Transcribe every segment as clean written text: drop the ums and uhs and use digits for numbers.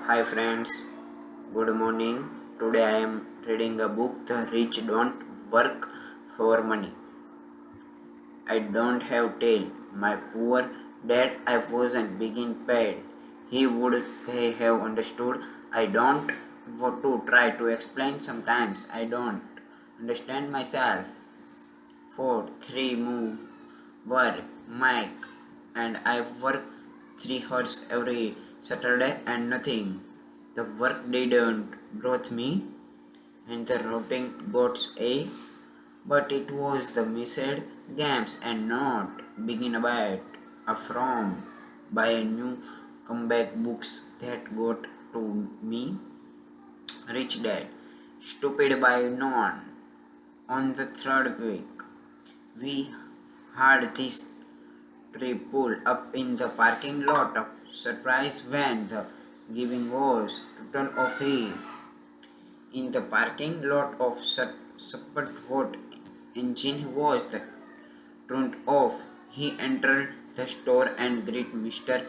Hi friends, good morning. Today I am reading a book The Rich Don't Work for Money. I don't have tail. My poor dad I wasn't being paid. He would they have understood. I don't want to try to explain sometimes I don't understand myself. For three move work, Mike and I work 3 hours every Saturday and nothing. The work didn't brought me and the routing got a but it was the missed games and not begin about a from by a new comeback books that got to me. Rich Dad, Stupid by None. On the third week, we had this trip pulled up in the parking lot of surprise when the giving was total of a in the parking lot of support what engine was the turned off. He entered the store and greeted Mr.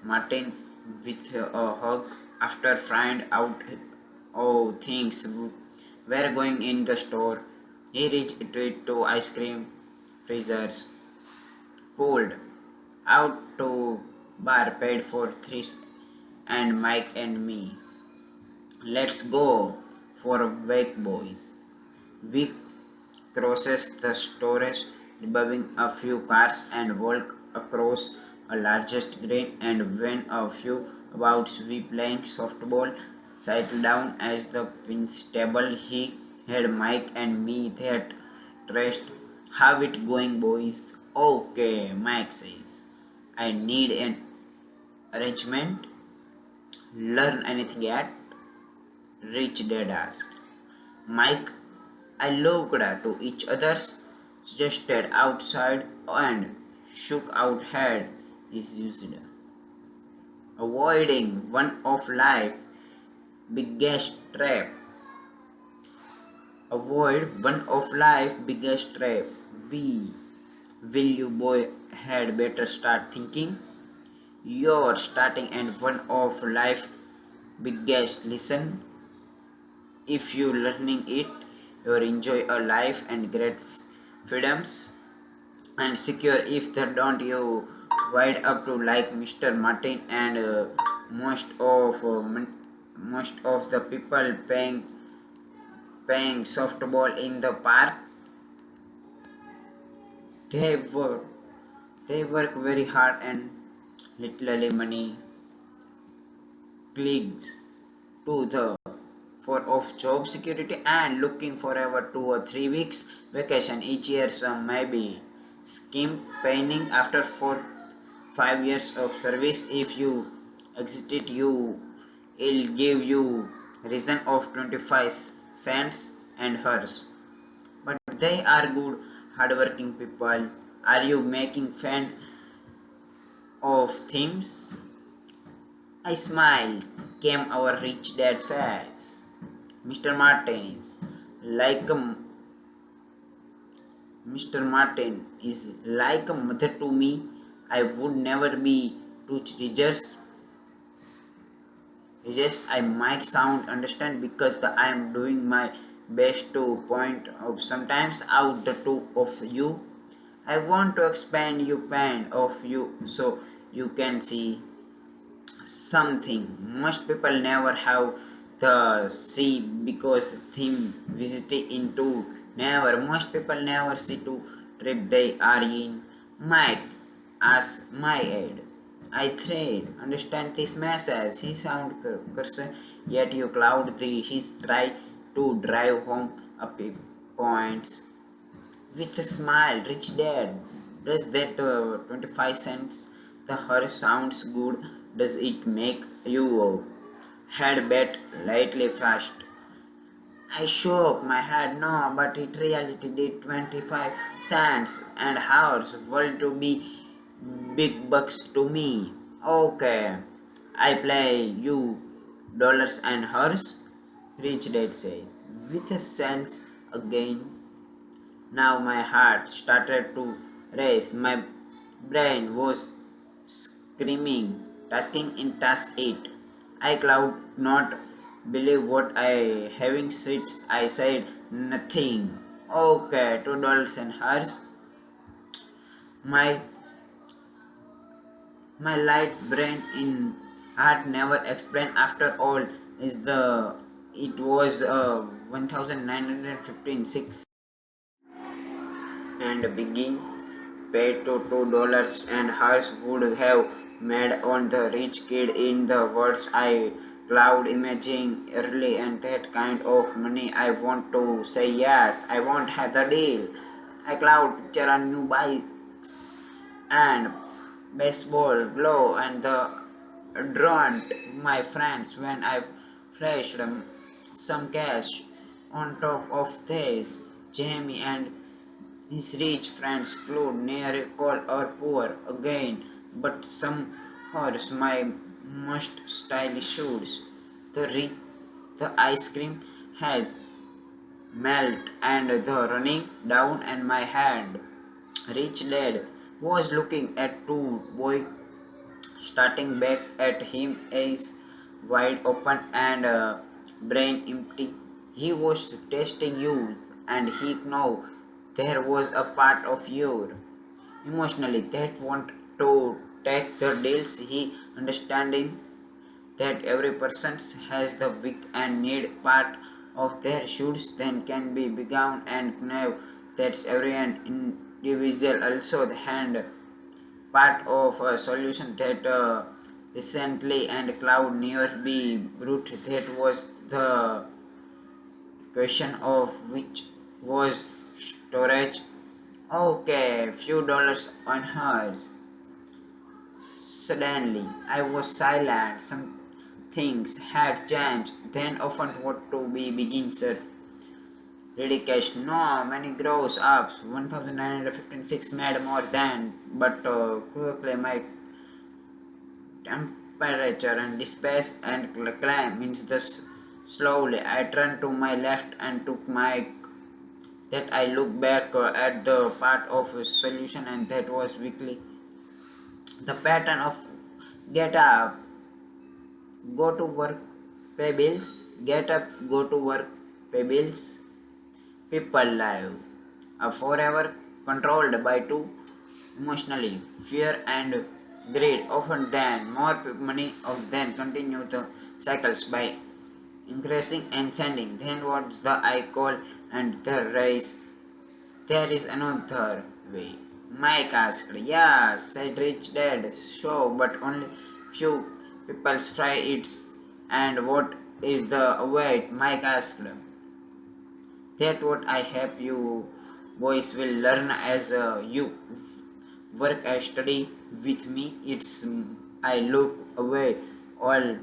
Martin with a hug after find out things were going in the store. He reached to ice cream freezers, pulled out to bar paid for three and Mike and me. Let's go for a wake, boys. We crosses the storage, removing a few cars and walk across a largest green and when a few abouts we playing softball settled down as the table he had Mike and me that trust. How it going, boys? Okay, Mike says. I need an arrangement. Learn anything yet? Rich Dad asked. Mike, I looked to each other's, suggested outside and shook out head is used. Avoiding one of life's biggest trap. Avoid one of life's biggest trap. We will you boy had better start thinking. You're starting and one of life's biggest listen. If you learning it, you enjoy a life and great freedoms and secure if they don't you wide up to like Mr. Martin and most of the people paying softball in the park they work they work very hard and literally money clicks to the for of job security and looking forever 2 or 3 weeks vacation each year some maybe scheme paying after 4 5 years of service if you exit it you will give you reason of 25 cents and hers but they are good hardworking people are you making fun of themes a smile came our rich dad face. Mr. Martin is like a Mr. Martin is like a mother to me. I would never be too religious. I might sound understand because I am doing my best to point out sometimes out the two of you. I want to expand you pain of you so you can see something most people never have the see because theme visiting into never most people never see to trip they are in Mike as my aid I thread understand this message he sound cursor yet you cloud the his try to drive home a points with a smile, rich dad. Does that 25 cents the her sounds good? Does it make you head bet lightly fast? I shook my head no, but it reality did 25 cents and hours world to be big bucks to me. Okay, I play you dollars and hers. Rich dad says with a sense again. Now my heart started to race. My brain was screaming, tasking in task 8. I could not believe what I having seats. I said nothing. Okay, $2 and hers. My my light brain in heart never explained. After all, is the it was 1915 and begin paid to $2 and hers would have made on the rich kid in the words I cloud imaging early and that kind of money I want to say yes, I won't have the deal. I cloud picture a new bikes and baseball glow and the drawn my friends when I flashed some cash on top of this. Jamie and his rich friends could near call or poor again, but some horse my most stylish shoes. The ice cream has melt and the running down and my hand. Rich dad was looking at two boy starting back at him eyes wide open and brain empty. He was testing you and he know there was a part of you emotionally that want to take the deals. He understanding that every person has the weak and need part of their shoes then can be begun and know that's every individual also the hand part of a solution that recently and cloud never be brute. That was the question of which was storage. Okay, few dollars on hers. Suddenly, I was silent. Some things had changed. Then often what to be begin, sir. Ridiculous. No, many grows ups. 1956 made more than, but quickly my temperature and space and climb means this slowly. I turned to my left and took my that I look back at the part of a solution and that was weekly. The pattern of get up, go to work, pay bills, get up, go to work, pay bills. People live are forever controlled by two emotionally fear and greed. Often then more money of then continue the cycles by increasing and sending. Then what's the I call and the rise. There is another way. Mike asked. Yes, said Rich Dad. So, but only few people try it. And what is the way? Mike asked. That what I hope you boys will learn as you work and study with me. It's I look away all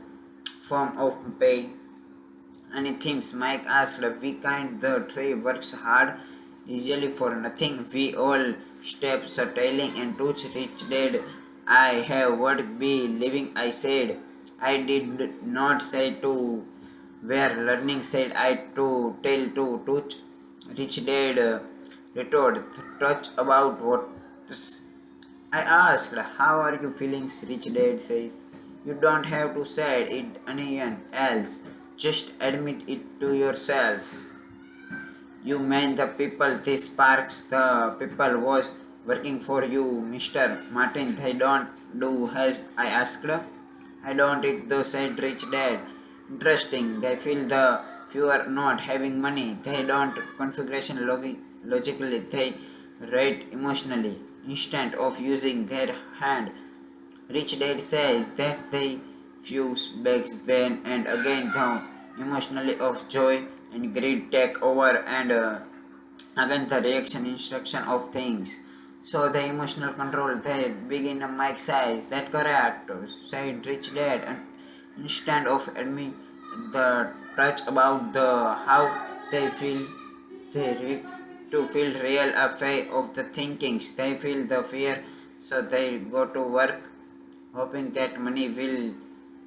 form of pay. Anything Mike asked. We kind the tree works hard, usually for nothing. We all step tailing and touch rich dead. I have would be living, I said. I did not say to where learning said I to tell to touch. Rich dad retorted, touch about what I asked, how are you feeling? Rich dad says, you don't have to say it anyone else. Just admit it to yourself. You mean the people, this sparks, the people was working for you, Mr. Martin. They don't do as I asked. I don't it though, said rich dad. Interesting. They feel the fewer not having money. They don't configuration logically. They rate emotionally. Instead of using their hand. Rich Dad says that they fuse bags then and again down emotionally of joy and greed take over and again the reaction instruction of things. So the emotional control they begin a mic size that correct said Rich Dad and instead of admit the touch about the how they feel they to feel real affair of the thinkings they feel the fear so they go to work hoping that money will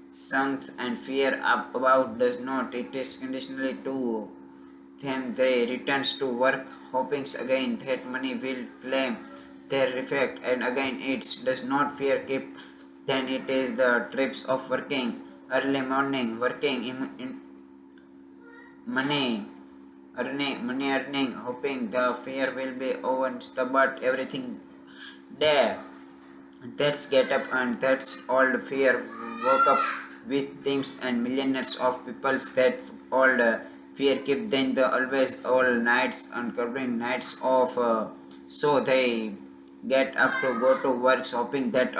sunk and fear up about does not. It is conditionally to them they returns to work hoping again that money will claim their effect and again it does not fear keep then it is the trips of working early morning, working in money, money earning, hoping the fear will be over, but everything there. That's get up and that's old fear woke up with teams and millionaires of peoples that old fear keep then the always all nights and covering nights of so they get up to go to work hoping that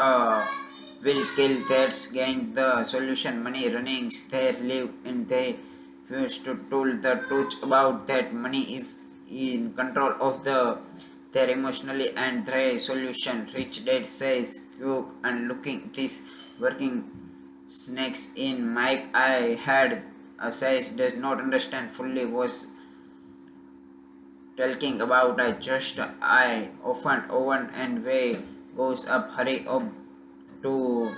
will kill that's gain the solution money runnings they live and they refuse to tell the truth about that money is in control of their emotionally and their solution. Rich dad says cook and looking this working snakes in Mike I had a size does not understand fully was talking about I often oven and way goes up hurry up to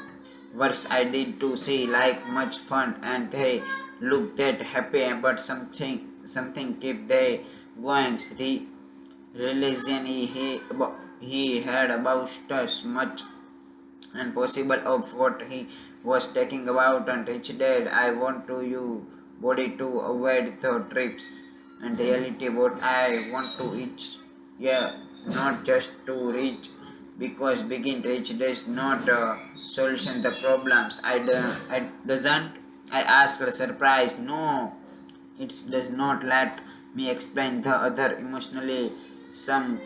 works I did to see like much fun and they look that happy but something keep they going religion he had about as much and possible of what he was talking about and rich dad I want to you body to avoid the trips and reality what I want to reach yeah not just to reach because begin rich does not solution the problems I doesn't I asked surprise no it does not let me explain the other emotionally some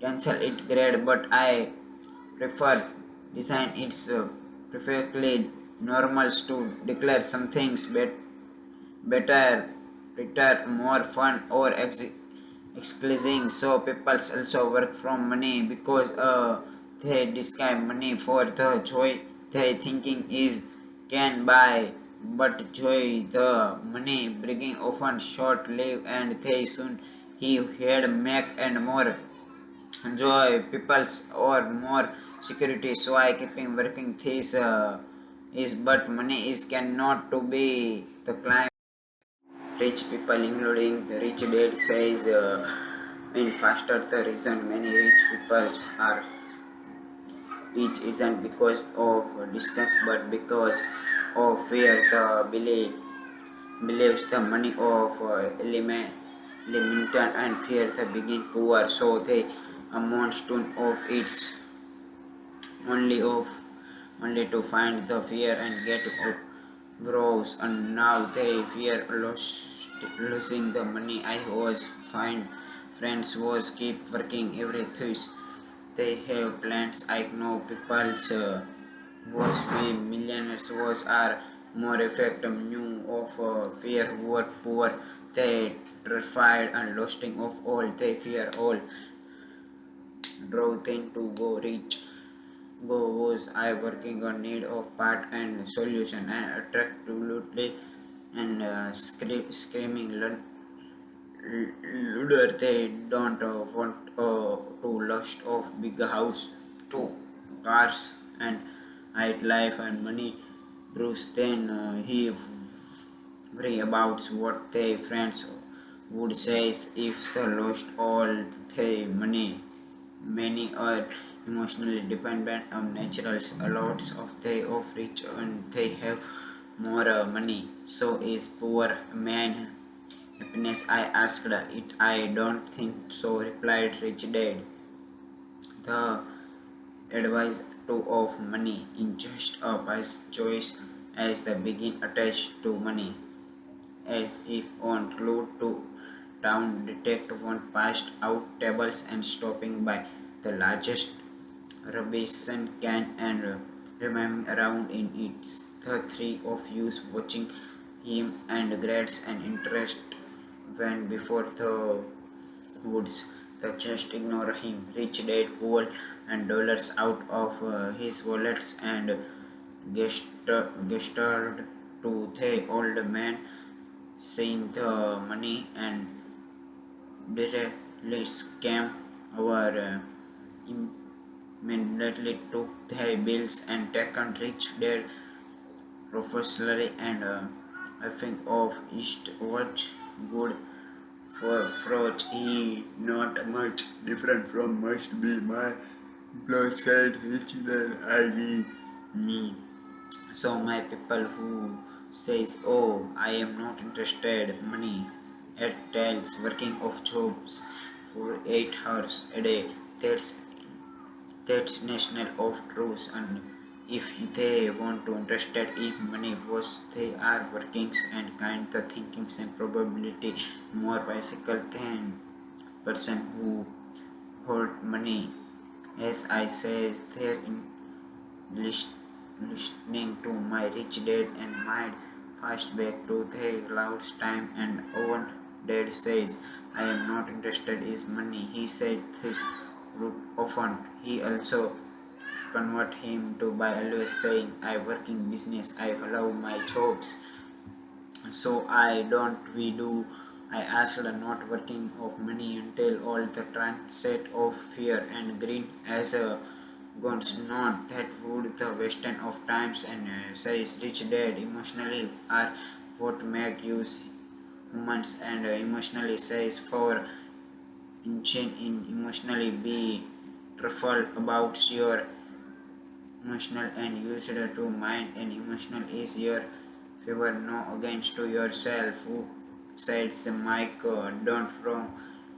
cancel it grade but I prefer design it's perfectly normal to declare some things better, more fun or exclusive. So people also work from money because they describe money for the joy they thinking is can buy. But joy the money bringing often short lived and they soon he had make and more joy people's or more security so I keeping working this is but money is cannot to be the climb rich people including the rich dad says in faster the reason many rich people are rich isn't because of disgust but because of fear the believes the money of limited and fear the begin poor so they amount to of its only of only to find the fear and get up grows and now they fear losing the money I was find friends was keep working everything they have plans I know people's was we millionaires was are more effective new of fear were poor they terrified and losing of all they fear all drove them to go rich go was I working on need of part and solution and attractively and screaming luder they don't want to lust of bigger house to cars and night life and money Bruce then he worry about what their friends would say if they lost all their money many are emotionally dependent on naturals. A lots of they of rich and they have more money. So is poor man happiness? I asked it. I don't think so. Replied rich dad. The advice to of money in just a wise choice as the begin attached to money as if on route to town detect one passed out tables and stopping by the largest rubbish can and remain around in it. The three of you watching him and grades and interest when before the woods. The just ignore him. Rich dad pulled and dollars out of his wallets and gestured to the old man, seeing the money and directly scam our immediately took their bills and taken rich dad professionally and I think of East watch good for fraud he not much different from must be my blood said rich dad I be me So my people who says, oh, I am not interested, money, at tells working of jobs for 8 hours a day. That's that's national of truth, and if they want to interested if money was they are workings and kind the thinkings and probability more bicycle than person who hold money. As I says there in list, listening to my rich dad and mind fast back to the last time and own dad says I am not interested in money. He said this often. He also convert him to by always saying I work in business, I love my jobs, so I don't we do. I asked not working of money until all the transit of fear and green as a guns not that would the western of times and says rich dad emotionally are what make use humans and emotionally says for in emotionally be truthful about your emotional and used to mind and emotional is your favor no against to yourself who said the mic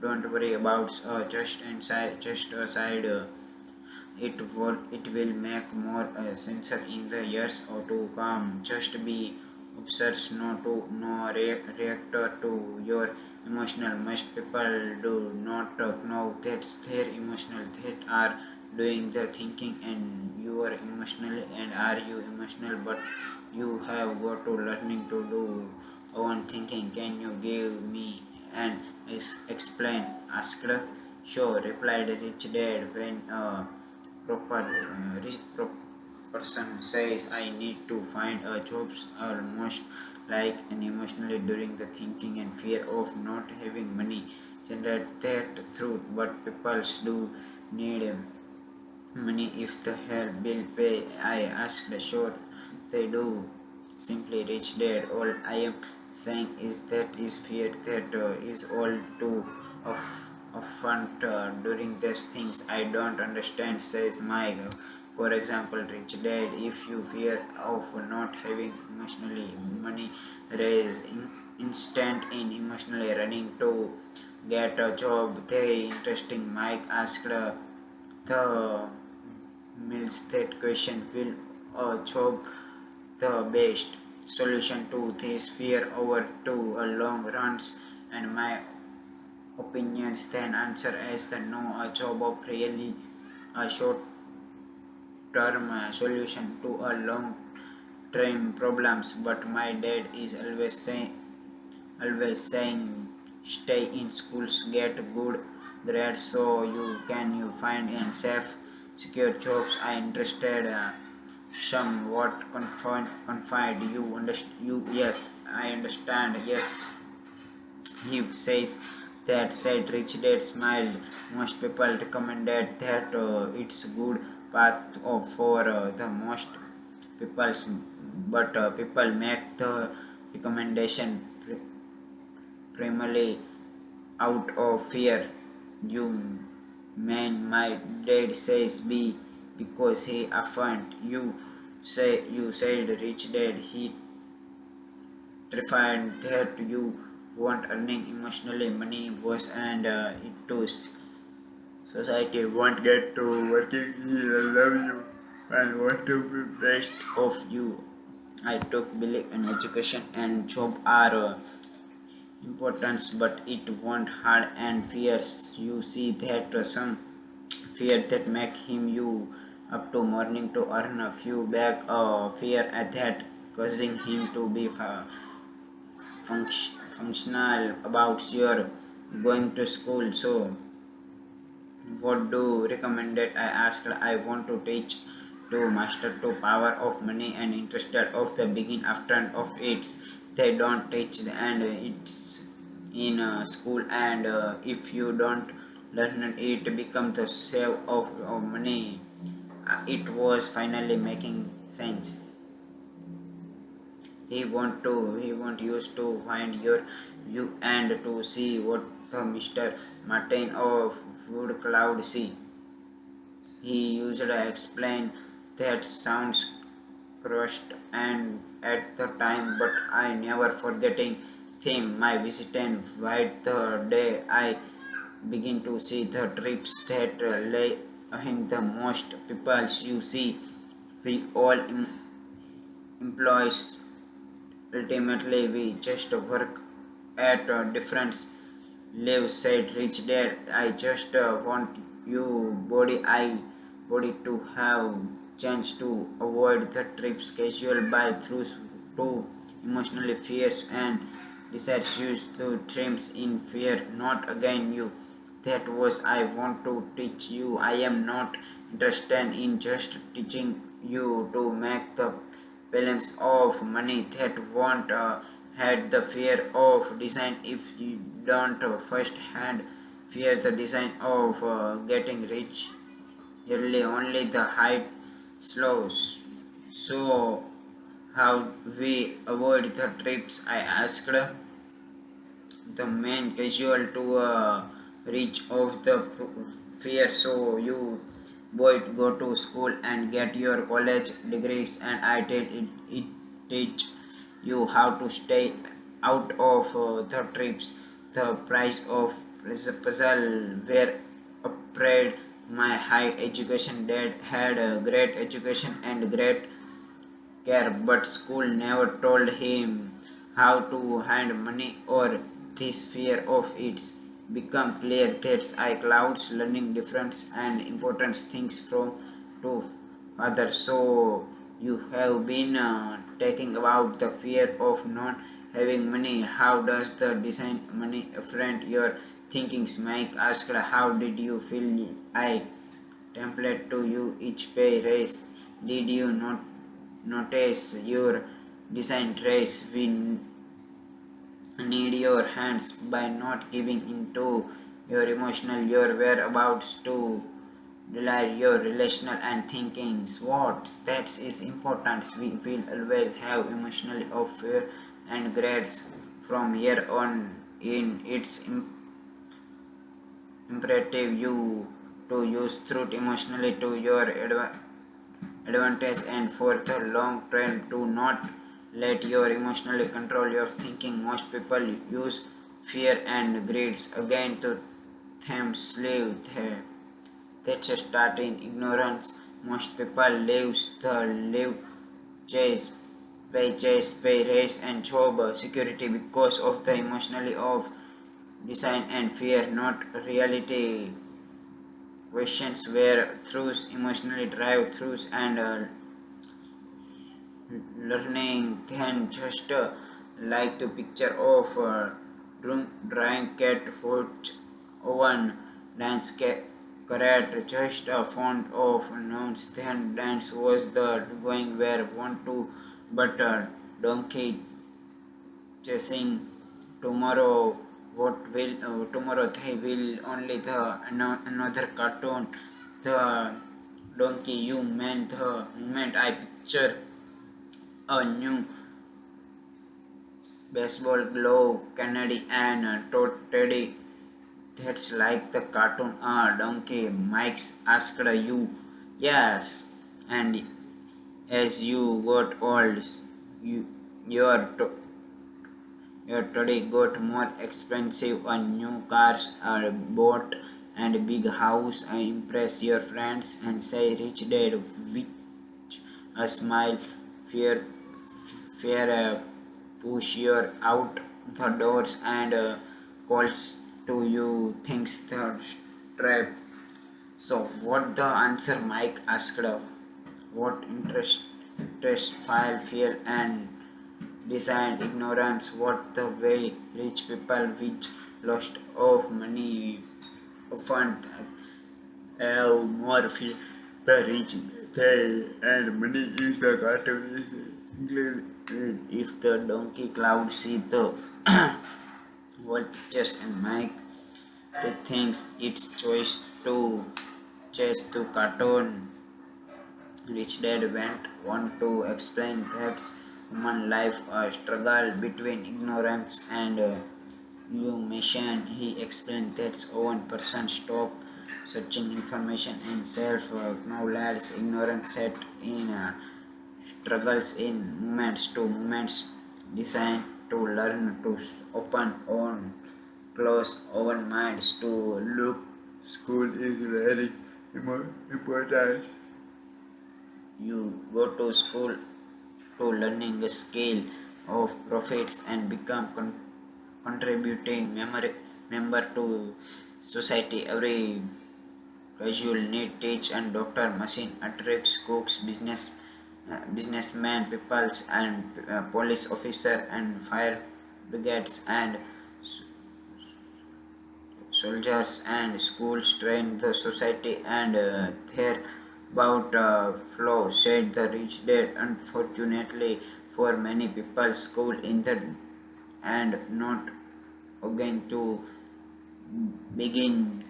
don't worry about just inside just aside it will make more sensor in the years or to come just be obsessed no reactor to your emotional most people do not know that's their emotional that are doing the thinking and you are emotional and are you emotional but you have got to learning to do own thinking can you give me an explain asked sure replied rich dad when rich person says I need to find a job almost like an emotionally during the thinking and fear of not having money generate that truth but people do need money if the help bill pay. I asked sure they do simply rich dad all I am saying is that is fear that is all too of upfront during these things I don't understand says Mike. For example rich dad if you fear of not having emotionally money raise instant in emotionally running to get a job they interesting Mike asked the means that question will a job the best solution to this fear over to a long runs and my opinions then answer as the no a job of really a short term solution to a long term problems but my dad is always saying stay in schools get good grades so you find and safe secure jobs I interested somewhat confined you yes I understand yes he says that said rich dad smiled most people recommended that it's good path for the most people's but people make the recommendation primarily out of fear. You man, my dad says be because he affirmed you said rich dad he terrified that you want earning emotionally money was and it too society won't get to working here love you and want to be best of you. I took belief in education and job are importance but it won't hard and fears you see that some fear that make him you up to morning to earn a few back fear at that causing him to be functional about your going to school so what do recommended I asked I want to teach to master to power of money and interested of the begin after of its they don't teach and it's in school and if you don't learn it become the save of money. It was finally making sense. He want used to find your view and to see what the Mr. Martin of Wood Cloud see. He used to explain that sounds crushed and at the time, but I never forgetting them. My visit and white the day I begin to see the trips that lay in the most people you see. We all employees ultimately we just work at different lives, said Rich Dad. I just want you body to have chance to avoid the trips casual by through to emotionally fierce and desires used to trims in fear, not again you. That was I want to teach you. I am not interested in just teaching you to make the balance of money that won't had the fear of design if you don't first hand fear the design of getting rich early only the height slows. So how we avoid the trips, I asked the main casual to reach of the fear. So you boy go to school and get your college degrees and I tell it teach you how to stay out of the trips. The price of puzzle were afraid. My high education dad had a great education and great care, but school never told him how to hand money or this fear of its become clear that I clouds learning different and important things from to others. So you have been talking about the fear of not having money. How does the design money affect your thinkings? Mike asked, how did you feel I template to you each pay raise? Did you not notice your design trace? We need your hands by not giving into your emotional, your whereabouts to rely your relational and thinkings. What that is important. We will always have emotionally of fear and grades from here on in. It's imperative you to use truth emotionally to your advantage and for the long term to not let your emotionally control your thinking. Most people use fear and greeds again to them slave there. That's a start in ignorance. Most people live chase pay raise and job security because of the emotionally of design and fear, not reality. Questions where truths emotionally drive truths and learning than just like the picture of drawing cat foot oven dance correct just a font of nouns then dance was the going where want to but donkey chasing tomorrow. What will tomorrow they will only the another cartoon the donkey you meant the moment I picture a new baseball glove candy and teddy. That's like the cartoon. Donkey. Mike's asked you. Yes, and as you got old, you your your teddy got more expensive. New cars are bought and big house. Impress your friends and say rich dad with a smile. Fear fear push you out the doors and calls to you things the trap. So what the answer? Mike asked. What interest file fear and design ignorance? What the way rich people which lost of money often have more fear the rich they and money is the cartoon is included. If the donkey cloud see the whole pictures and make rethinks its choice to chase to cartoon. Rich Dad went on to explain that human life a struggle between ignorance and illumination. He explained that one person stop searching information and self knowledge ignorance set in struggles in movements to movements designed to learn to open on close open minds to look. School is very important. You go to school to learning a skill of profits and become contributing member to society. Every casual need teach and doctor machine attracts cooks businessmen peoples and police officer and fire brigades and soldiers and schools train the society and their about flow said the rich dad. Unfortunately for many people school in the and not again to begin.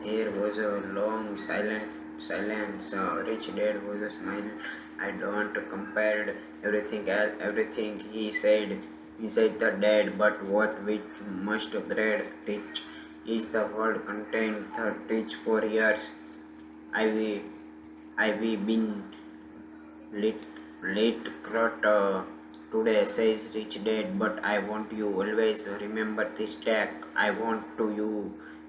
There was a long silence. Rich dad was a smile. I don't compared everything he said. He said the dad, but what we must grade teach is the world contained the teach for years. I've I've been lit crot today says rich dad, but I want you always remember this tag. I want to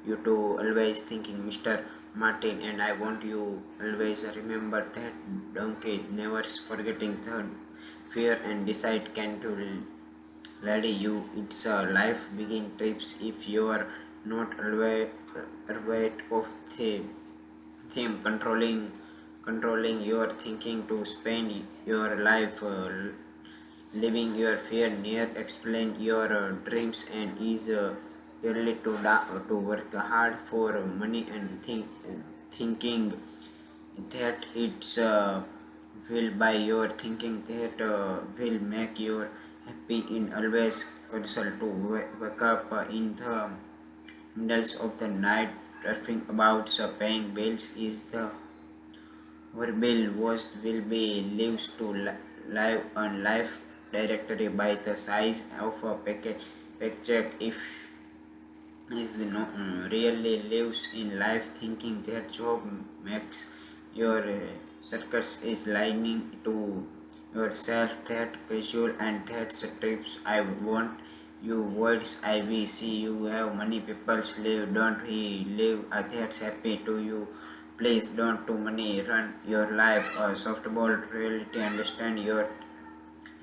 you to always thinking Mr. Martin, and I want you always remember that donkey never forgetting the fear and decide can to lady you. It's a life begin trips if you are not always aware of the theme controlling your thinking to spend your life living your fear near explain your dreams and is really to work hard for money and thinking that it's will by your thinking that will make you happy in always consult to wake up in the middle of the night talking about paying bills is the our bill was will be lives to live on life directory by the size of a paycheck if is no really lives in life thinking that job makes your circus is lining to yourself that casual and that trips I want you words I will see you have many people live don't he live that's happy to you. Please don't too money run your life. A softball reality understand your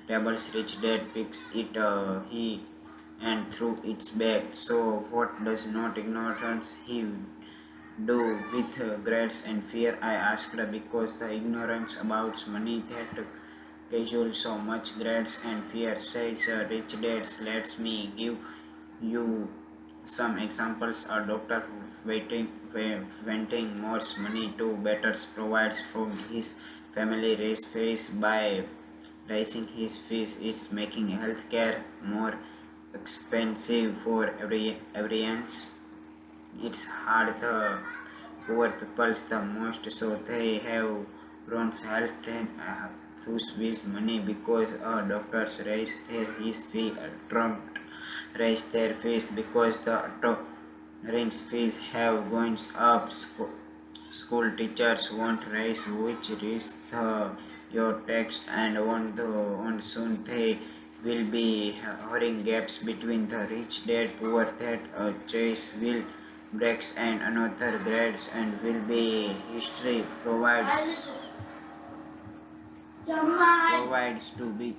tables rich dad picks it he and threw its back. So what does not ignorance he do with grades and fear? I asked because the ignorance about money that casual so much grades and fear says rich dads lets me give you some examples. A doctor wanting more money to better provides from his family raise fees by raising his fees. It's making healthcare more expensive for everyone. It's hard the poor peoples the most, so they have grown health then through with money because doctors raise their his fee, Trump raise their fees because the rent fees have gone up. School teachers won't raise which is the your text and on soon they will be hurrying gaps between the rich dad poor that choice will breaks and another grades and will be history provides to be